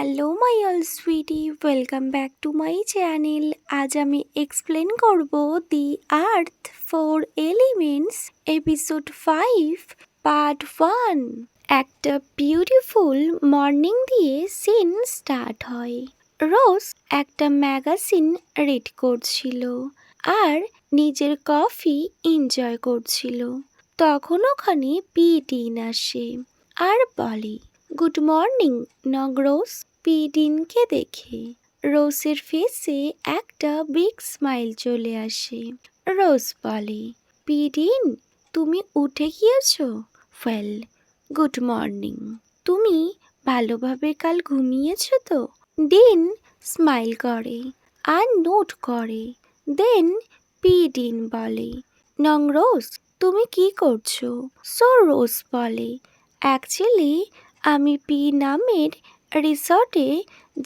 Hello my all sweetie, welcome back to my channel. আজ আমি explain করব the earth four elements episode 5 part 1। একটা beautiful morning দিয়ে scene start হয়। Rose একটা ম্যাগাজিন রিড করছিল আর নিজের কফি এনজয় করছিল। তখন ওখানে পিটিন আসে আর বলে, গুড মর্নিং নগরোজ। পিডিনকে দেখে রোজের ফেসে একটা বিগ স্মাইল চলে আসে। রোজ বলে, পিডিন তুমি উঠে গিয়েছো? Well, good morning. তুমি ভালোভাবে কাল ঘুমিয়েছো তো? ডিন স্মাইল করে আর নোট করে। দেন পিডিন বলে, নংরোজ তুমি কি করছো? সো রোজ বলে, অ্যাকচুয়ালি আমি পি নামের রিসর্টে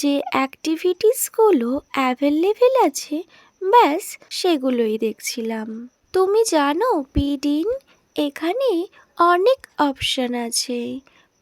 যে অ্যাক্টিভিটিসগুলো অ্যাভেলেবেল আছে ব্যাস সেগুলোই দেখছিলাম। তুমি জানো পিডিন, এখানে অনেক অপশন আছে।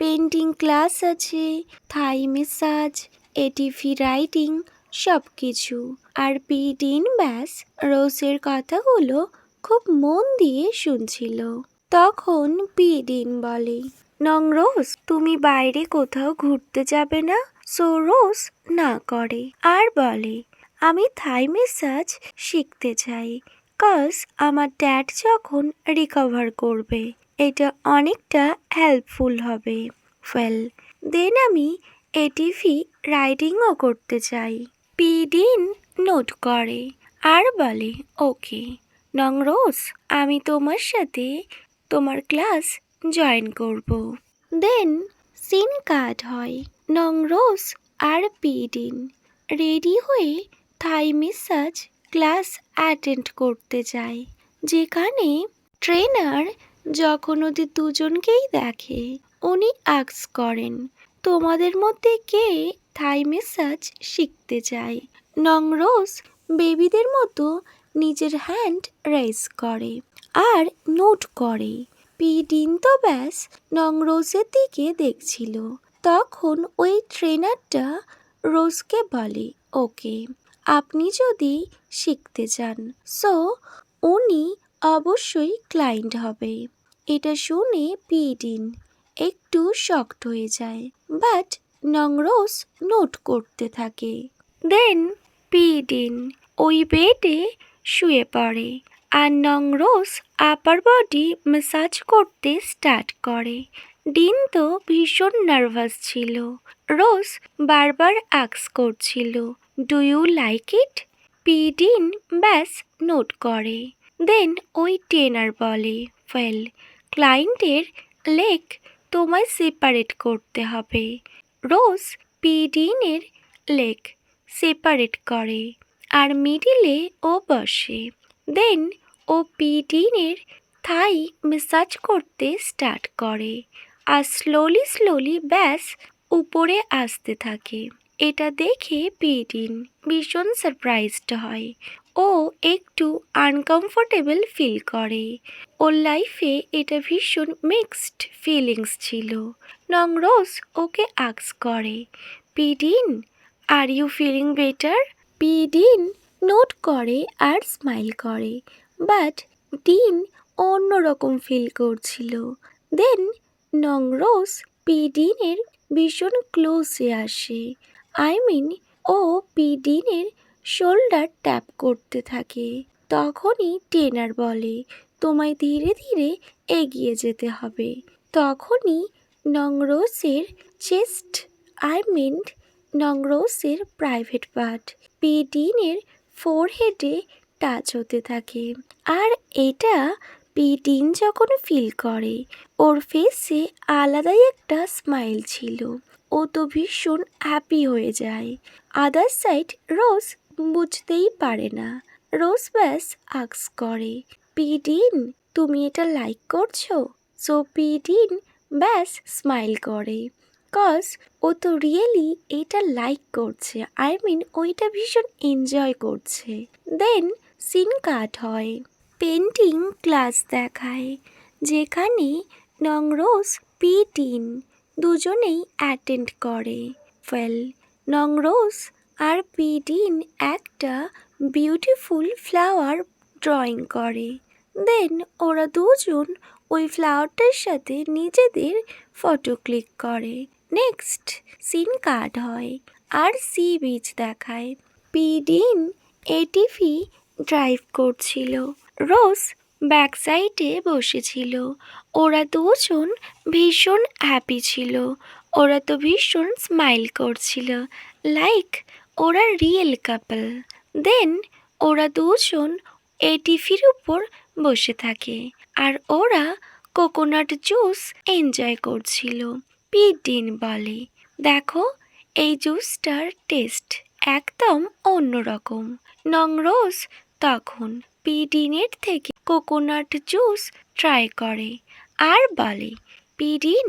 পেন্টিং ক্লাস আছে, থাই মেসাজ, এটিভি রাইডিং, সব কিছু। আর পিডিন ব্যাস রোজের কথাগুলো খুব মন দিয়ে শুনছিল। তখন পিডিন বলে, নংরোজ তুমি বাইরে কোথাও ঘুরতে যাবে না? সো রোজ না করে আর বলে, আমি থাই মেসাজ শিখতে চাই, কজ আমার ড্যাড যখন রিকভার করবে এটা অনেকটা হেল্পফুল হবে। ওয়েল, দেন আমি এটিভি রাইডিংও করতে চাই। পিডিন নোট করে আর বলে, ওকে নংরোজ, আমি তোমার সাথে তোমার ক্লাস জয়েন করব। দেন সিন কাট হয়। নংরোজ আর পিডিন রেডি হয়ে থাই মেসাজ ক্লাস অ্যাটেন্ড করতে যায়, যেখানে ট্রেনার যখন ওদের দুজনকেই দেখে উনি আস্ক করেন, তোমাদের মধ্যে কে থাই মেসাজ শিখতে চায়? নংরোজ বেবিদের মতো নিজের হ্যান্ড রেজ করে আর নোট করে। পিডিন তো ব্যাস নংরোজের দিকে দেখছিল। তখন ওই ট্রেনারটা রোজকে বলে, ওকে আপনি যদি শিখতে চান সো উনি অবশ্যই ক্লায়েন্ট হবে। এটা শুনে পিডিন একটু শকড হয়ে যায়, বাট নংরোজ নোট করতে থাকে। দেন পিডিন ওই বেডে শুয়ে পড়ে আর নংরোজ আপার বডি ম্যাসাজ করতে স্টার্ট করে। ডিন তো ভীষণ নার্ভাস ছিল। রোজ বারবার আস্ক করছিল, ডু ইউ লাইক ইট? পিডিন ব্যাস নোট করে। দেন ওই ট্রেনার বলে, ওয়েল, ক্লায়েন্টের লেগ তোমায় সেপারেট করতে হবে। রোজ পিডিনের লেগ সেপারেট করে আর মিডিলে ও বসে। দেন ও পিডিনের থাই ম্যাসাজ করতে স্টার্ট করে আর স্লোলি ব্যাস উপরে আসতে থাকে। এটা দেখে পিডিন ভীষণ সারপ্রাইজড হয়। ও একটু আনকমফোর্টেবল ফিল করে। ওর লাইফে এটা ভীষণ মিক্সড ফিলিংস ছিল। নংরোজ ওকে আস্ক করে, Pidin are you feeling better? Pidin note করে আর স্মাইল করে, বাট ডিন অন্যরকম ফিল করছিল। দেন নংরোজ পিডিনের ভীষণ ক্লোজে আসে। ও পিডিনের শোল্ডার ট্যাপ করতে থাকে। তখনই ট্রেনার বলে, তোমায় ধীরে ধীরে এগিয়ে যেতে হবে। তখনই নংরোজের চেস্ট নংরোজের প্রাইভেট পার্ট পিডিনের ফোরহেডে টাচ হতে থাকে। আর এটা পিডিন যখন ফিল করে ওর ফেসে আলাদাই একটা স্মাইল ছিল। ও তো ভীষণ হ্যাপি হয়ে যায়। আদার সাইড রোজ বুঝতেই পারে না। রোজ ব্যাস আস্ক করে, পিডিন তুমি এটা লাইক করছো? সো পিডিন ব্যাস স্মাইল করে, কজ ও তো রিয়েলি এটা লাইক করছে। ও এটা ভীষণ এনজয় করছে। দেন সিন কাট হয়। পেন্টিং ক্লাস দেখায়, যেখানে নংরোজ পিডিন দুজনেই অ্যাটেন্ড করে। ওয়েল, নংরোজ আর পিডিন একটা বিউটিফুল ফ্লাওয়ার ড্রয়িং করে। দেন ওরা দুজন ওই ফ্লাওয়ারটার সাথে নিজেদের ফটো ক্লিক করে। নেক্সট সিন কাট হয় আর সি বিচ দেখায়। পিডিন এটিভি ড্রাইভ করছিল, রোজ ব্যাক সাইডে বসেছিল। ওরা দুজন ভীষণ হ্যাপি ছিল। ওরা তো ভীষণ স্মাইল করছিল, লাইক ওরা রিয়েল কাপল। দেন ওরা দুজন এটিভির উপর বসে থাকে আর ওরা কোকোনাট জুস এনজয় করছিল। পিডিন বলে, দেখো এই জুসটার টেস্ট একদম অন্যরকম। নংরোজ তখন পিডিনের থেকে কোকোনাট জুস ট্রাই করে আর বলে, পিডিন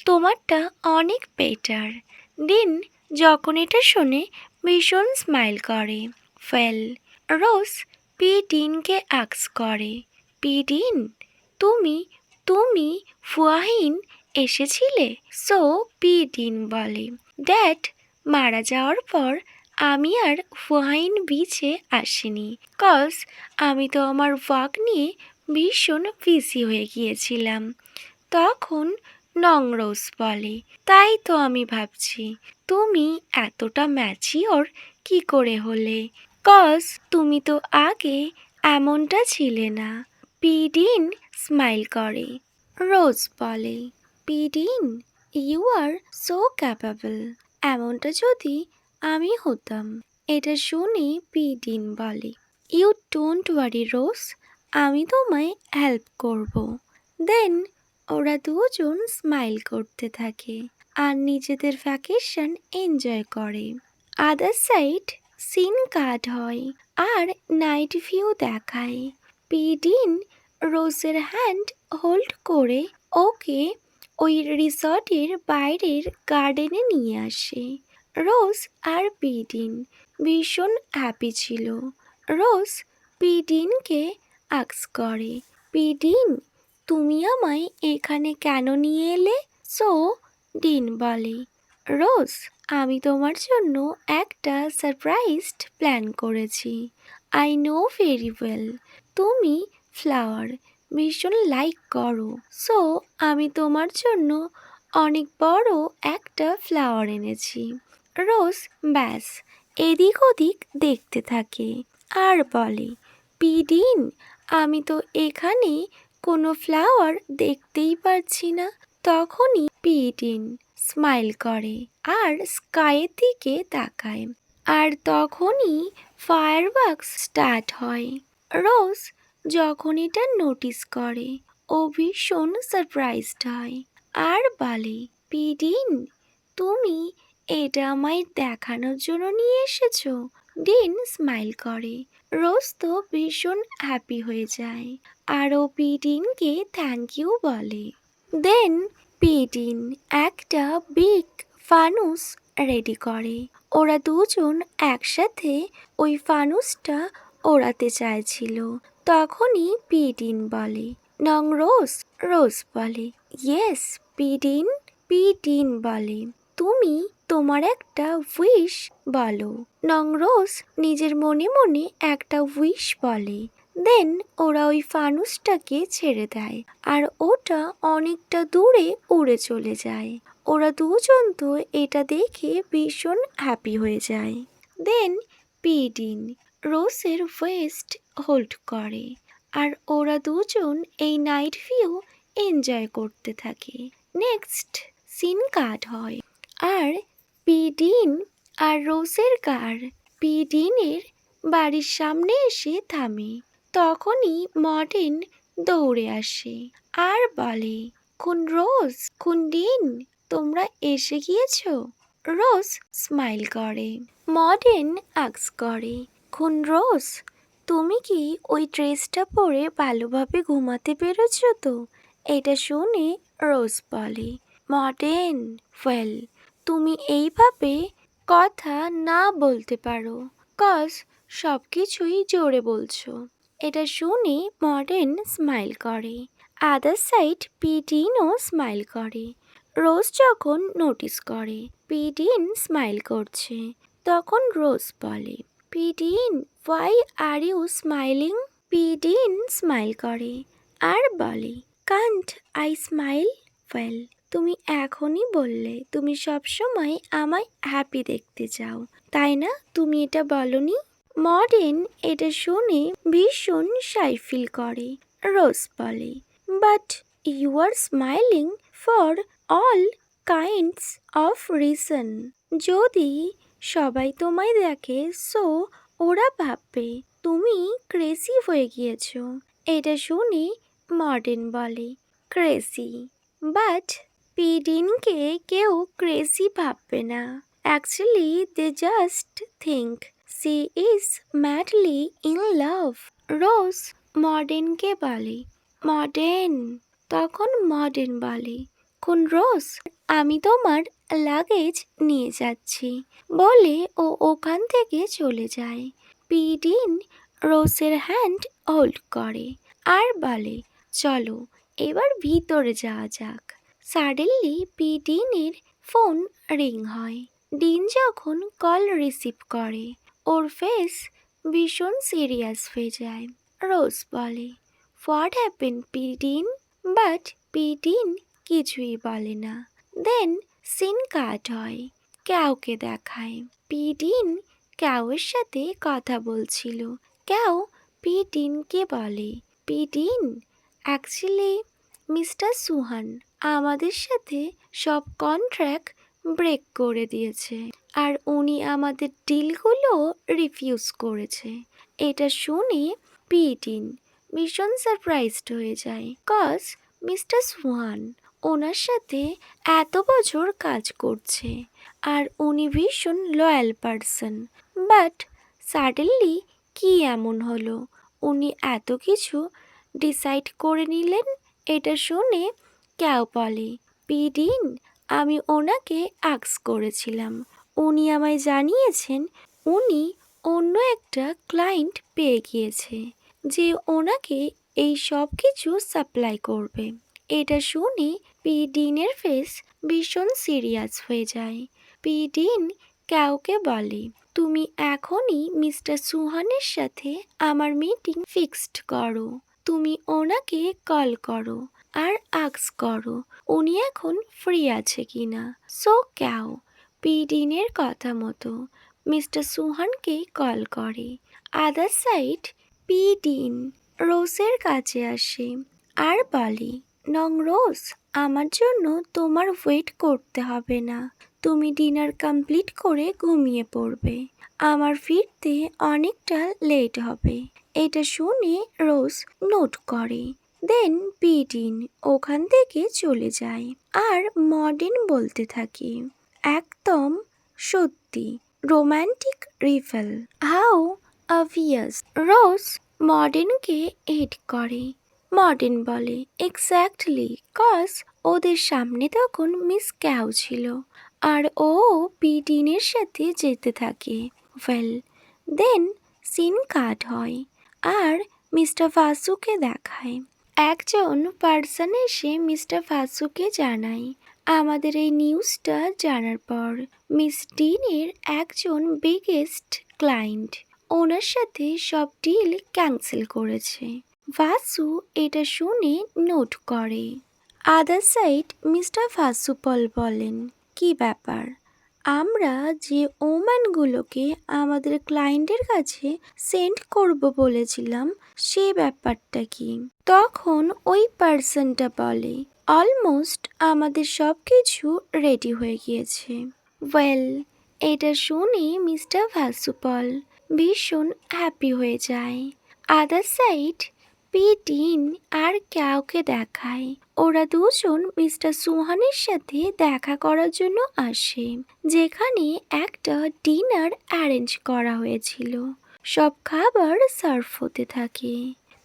তোমারটা অনেক বেটার। ডিন যখন এটা শোনে ভীষণ স্মাইল করে। ফেল রোজ পিডিনকে আক্স করে, পিডিন তুমি তুমি ফুয়াহিন এসেছিলে? সো পিডিন বলে, ড্যাড মারা যাওয়ার পর আমি আর ফুয়াহিন বিচে আসিনি, কজ আমি তো আমার ওয়ার্ক নিয়ে ভীষণ বিজি হয়ে গিয়েছিলাম। তখন নংরোজ বলে, তাই তো আমি ভাবছি তুমি এতটা ম্যাচিওর কি করে হলে, কজ তুমি তো আগে এমনটা ছিলে না। পিডিন স্মাইল করে। রোজ বলে, পিডিন ইউ আর সো ক্যাপাবল। এমনটা যদি আমি হতাম। এটা শুনে পিডিন বলে, ইউ ডোন্ট ওয়ারি রোজ, আমি তোমায় হেল্প করব। দেন ওরা দুজন স্মাইল করতে থাকে আর নিজেদের ভ্যাকেশন এনজয় করে। আদার সাইড সিন কাট হয় আর নাইট ভিউ দেখায়। পিডিন রোজের হ্যান্ড হোল্ড করে ওকে ওই রিসর্টের বাইরের গার্ডেনে নিয়ে আসে। রোজ আর পিডিন ভীষণ হ্যাপি ছিল। রোজ পিডিনকে আক্স করে, পিডিন তুমি আমায় এখানে কেন নিয়ে এলে? সো ডিন বলে, রোজ আমি তোমার জন্য একটা সারপ্রাইজ প্ল্যান করেছি। আই নো ভেরি ওয়েল তুমি ফ্লাওয়ার ভীষণ লাইক করো, সো আমি তোমার জন্য অনেক বড় একটা ফ্লাওয়ার এনেছি। রোজ ব্যাস এদিক ওদিক দেখতে থাকে আর বলে, পিডিন আমি তো এখানে কোনো ফ্লাওয়ার দেখতেই পারছি না। তখনই পিডিন স্মাইল করে আর স্কাইয়ের দিকে তাকায় আর তখনই ফায়ারওয়ার্কস স্টার্ট হয়। রোজ যখন এটা নোটিস করে ও ভীষণ সারপ্রাইজড হয় আর বলে, পিডিন তুমি এটা আমায় দেখানোর জন্য নিয়ে এসেছো? ডিন স্মাইল করে। রোজ তো ভীষণ হ্যাপি হয়ে যায় আর ও পিডিনকে থ্যাংক ইউ বলে। দেন পিডিন একটা বিগ ফানুস রেডি করে। ওরা দুজন একসাথে ওই ফানুসটা ওড়াতে চাইছিল। তখনই পিডিন বলে, নংরোজ। রোজ বলে, ইয়েস পিডিন। পিডিন বলে, তুমি তোমার একটা উইশ বলো। নংরোজ নিজের মনে মনে একটা উইশ বলে। দেন ওরা ওই ফানুসটাকে ছেড়ে দেয় আর ওটা অনেকটা দূরে উড়ে চলে যায়। ওরা দুজন তো এটা দেখে ভীষণ হ্যাপি হয়ে যায়। দেন পিডিন রোজের ওয়েস্ট হোল্ড করে আর ওরা দুজন এই নাইট ভিউ এনজয় করতে থাকে। নেক্সট সিন কাট হয় আর পিডিন আর রোজের কার পিডিনের বাড়ির সামনে এসে থামে। তখনই মর্টেন দৌড়ে আসে আর বলে, খুন রোজ, খুন ডিন, তোমরা এসে গিয়েছো? রোজ স্মাইল করে। মর্টেন আক্স করে, খুন রোজ তুমি কি ওই ড্রেসটা পরে ভালোভাবে ঘুমাতে পেরেছো তো? এটা শুনে রোজ বলে, মর্টেন ওয়েল তুমি এইভাবে কথা না বলতে পারো, কজ সব কিছুই জোরে বলছো। এটা শুনে মর্টেন স্মাইল করে। আদার সাইড পিডিনও স্মাইল করে। রোজ যখন নোটিস করে পিডিন স্মাইল করছে, তখন রোজ বলে, Pidin, why are you smiling? Pidin smile করে আর বলে, কান্ট আই স্মাইল? ওয়েল, তুমি এখনই বললে তুমি সবসময় আমায় হ্যাপি দেখতে চাও, তাই না? তুমি এটা বলনি? মডেন এটা শুনে ভীষণ শাই ফিল করে। রোজ বলে, but you are smiling for all kinds of reason. যদি সবাই তোমায় দেখে সো ওরা ভাববে তুমি ক্রেজি হয়ে গিয়েছো। এটা শুনে মডেন বলে, ক্রেজি? বাট পিডিনকে কেউ ক্রেজি ভাববে না। Actually they just think she is madly in love. Rose মডেনকে বলে, মডেন। তখন মডেন বলে, কোন রোজ? আমি তোমার লাগেজ নিয়ে যাচ্ছি বলে ও ওখান থেকে চলে যায়। পিডিন রোজের হ্যান্ড হোল্ড করে আর বলে, চলো এবার ভিতরে যাওয়া যাক। সাডেনলি পিডিনের ফোন রিং হয়। ডিন যখন কল রিসিভ করে ওর ফেস ভীষণ সিরিয়াস হয়ে যায়। রোজ বলে, হোয়াট হ্যাপেন পিডিন? বাট পিডিন কিছুই বলে না। দেন সিন কাট হয়, ক্যাওকে দেখায়। পিডিন ক্যাওয়ের সাথে কথা বলছিল। ক্যাও পিডিনকে বলে, পিডিন, অ্যাকচুয়ালি মিস্টার সুহান আমাদের সাথে সব কন্ট্রাক্ট ব্রেক করে দিয়েছে আর উনি আমাদের ডিলগুলো রিফিউজ করেছে। এটা শুনে পিডিন ভীষণ সারপ্রাইজড হয়ে যায়, কজ মিস্টার সুহান ওনার সাথে এত বছর কাজ করছে আর উনি ভীষণ লয়াল পারসন। বাট সাডেনলি কি এমন হলো উনি এত কিছু ডিসাইড করে নিলেন? এটা শুনে ক্যাও বলে, পিডিন, আমি ওনাকে আস্ক করেছিলাম, উনি আমায় জানিয়েছেন উনি অন্য একটা ক্লায়েন্ট পেয়ে গিয়েছে যে ওনাকে এই সব কিছু সাপ্লাই করবে। এটা শুনে পিডিনের ফেস ভীষণ সিরিয়াস হয়ে যায়। পিডিন ক্যাওকে বলে, তুমি এখনই মিস্টার সুহানের সাথে আমার মিটিং ফিক্সড করো। তুমি ওনাকে কল করো আর আস্ক করো উনি এখন ফ্রি আছে কিনা। সো ক্যাও পিডিনের কথা মতো মিস্টার সুহানকে কল করে। আদার সাইড পিডিন রোজের কাছে আসে আর বলে, নং রোজ, আমার জন্য তোমার ওয়েট করতে হবে না, তুমি ডিনার কমপ্লিট করে ঘুমিয়ে পড়বে, আমার ফিরতে অনেকটা লেট হবে। এটা শুনে রোজ নোট করে। দেন পিডিন ওখান থেকে চলে যায় আর মডেন বলতে থাকে, একদম সত্যি রোম্যান্টিক রিফেল, হাউ অবভিয়াস। রোজ মডেনকে হিট করে। মডেন বলে, এক্স্যাক্টলি, কজ ওদের সামনে তখন মিস ক্যাও ছিল আর ও পিডিনের সাথে যেতে থাকে। ওয়েল, দেন সিন কাট হয় আর মিস্টার ভাসুকে দেখায়। একজন পার্সন এসে মিস্টার ভাসুকে জানায়, আমাদের এই নিউজটা জানার পর মিস ডিনের একজন বিগেস্ট ক্লায়েন্ট ওনার সাথে সব ডিল ক্যান্সেল করেছে। ভাসু এটা শুনে নোট করে। আদার সাইড মিস্টার ভাসুপল বলেন, কি ব্যাপার, আমরা যে ওম্যানগুলোকে আমাদের ক্লায়েন্টের কাছে সেন্ড করব বলেছিলাম সে ব্যাপারটা কি? তখন ওই পার্সনটা বলে, অলমোস্ট আমাদের সব কিছু রেডি হয়ে গিয়েছে। ওয়েল, এটা শুনে মিস্টার ভাসুপল ভীষণ হ্যাপি হয়ে যায়। আদার সাইড পিডিন আর ক্যাওকে দেখায়। ওরা দুজন মিস্টার সুহানের সাথে দেখা করার জন্য আসে, যেখানে একটা ডিনার অ্যারেঞ্জ করা হয়েছিল। সব খাবার সার্ভ হতে থাকে।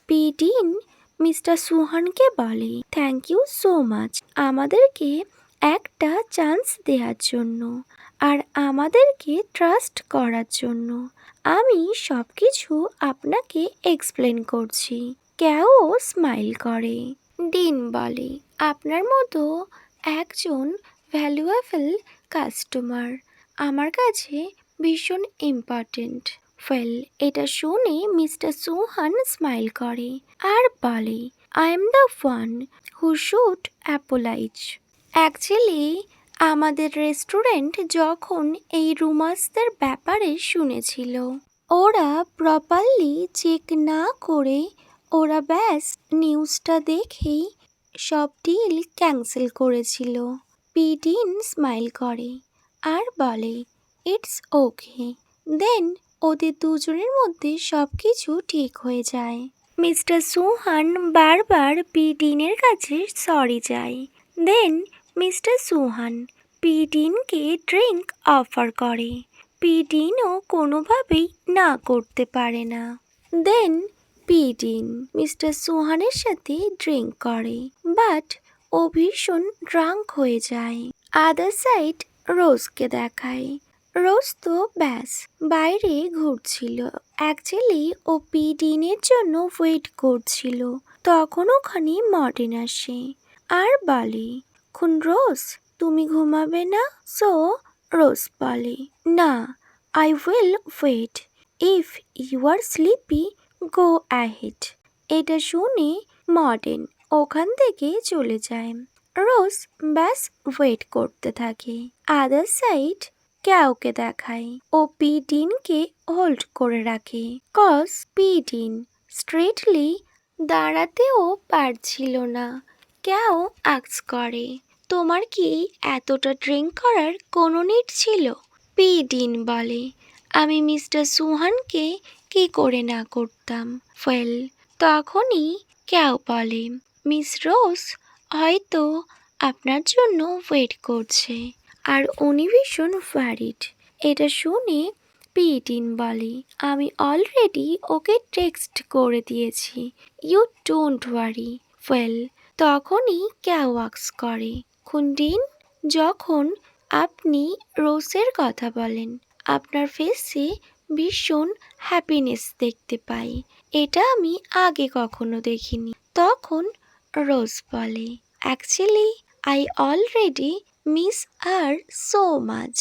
পিডিন মিস্টার সুহানকে বলে, থ্যাংক ইউ সো মাচ আমাদেরকে একটা চান্স দেওয়ার জন্য আর আমাদেরকে ট্রাস্ট করার জন্য। আমি সব কিছু আপনাকে এক্সপ্লেন করছি। ক্যাও স্মাইল করে। ডিন বলে, আপনার মতো একজন ভ্যালুয়েবল কাস্টমার আমার কাছে ভীষণ ইম্পর্ট্যান্ট। ওয়েল, এটা শুনে মিস্টার সুহান স্মাইল করে আর বলে, I am the one who should apologise. Actually আমাদের রেস্টুরেন্ট যখন এই রুমার্সদের ব্যাপারে শুনেছিল, ওরা প্রপারলি চেক না করে ওরা ব্যাস নিউজটা দেখেই সব ডিল ক্যান্সেল করেছিল। পিটিন স্মাইল করে আর বলে, ইটস ওকে। দেন ওদের দুজনের মধ্যে সব কিছু ঠিক হয়ে যায়। মিস্টার সুহান বারবার পিটিনের কাছে সরি চায়। দেন মিস্টার সুহান পিটিনকে ড্রিঙ্ক অফার করে। পিটিনও কোনোভাবেই না করতে পারে না। দেন পিটিন মিস্টার সুহানের সাথে ড্রিঙ্ক করে, বাট ও ভীষণ ড্রাঙ্ক হয়ে যায়। আদার সাইড রোজকে দেখায়। রোজ তো ব্যাস বাইরে ঘুরছিল। অ্যাকচুয়ালি ও পিটিনের জন্য ওয়েট করছিল। তখন ওখানে মর্টিন আসে আর বলে, খুন রোজ, তুমি ঘুমাবে না? সো রোজ বলে, না, I will wait. If you are sleepy, go ahead. এটা শুনে মর্টিন ওখান থেকে চলে যায়। রোজ ব্যাস ওয়েট করতে থাকে। আদার সাইড কাউকে দেখায়। ও পিটিনকে হোল্ড করে রাখে, কজ পিটিন স্ট্রেটলি দাঁড়াতেও পারছিল না। কেউ আস্ক করে, তোমার কি এতটা ড্রিঙ্ক করার কোনো নিড ছিল? পিটিন বলে, আমি মিস্টার সুহানকে কি করে না করতাম। ওয়েল, তখনই কেউ বলে, মিস রোজ হয়তো আপনার জন্য ওয়েট করছে আর উনি ভীষণ ওয়ারিড। এটা শুনে পিটিন বলে, আমি অলরেডি ওকে টেক্সট করে দিয়েছি, ইউ ডোন্ট ওয়ারি। ওয়েল, তখনই কেউ আস্ক করে, খুন্ডিন, যখন আপনি রোজের কথা বলেন আপনার ফেসে ভীষণ হ্যাপিনেস দেখতে পাই, এটা আমি আগে কখনো দেখিনি। তখন রোজ বলে, actually I already miss her so much.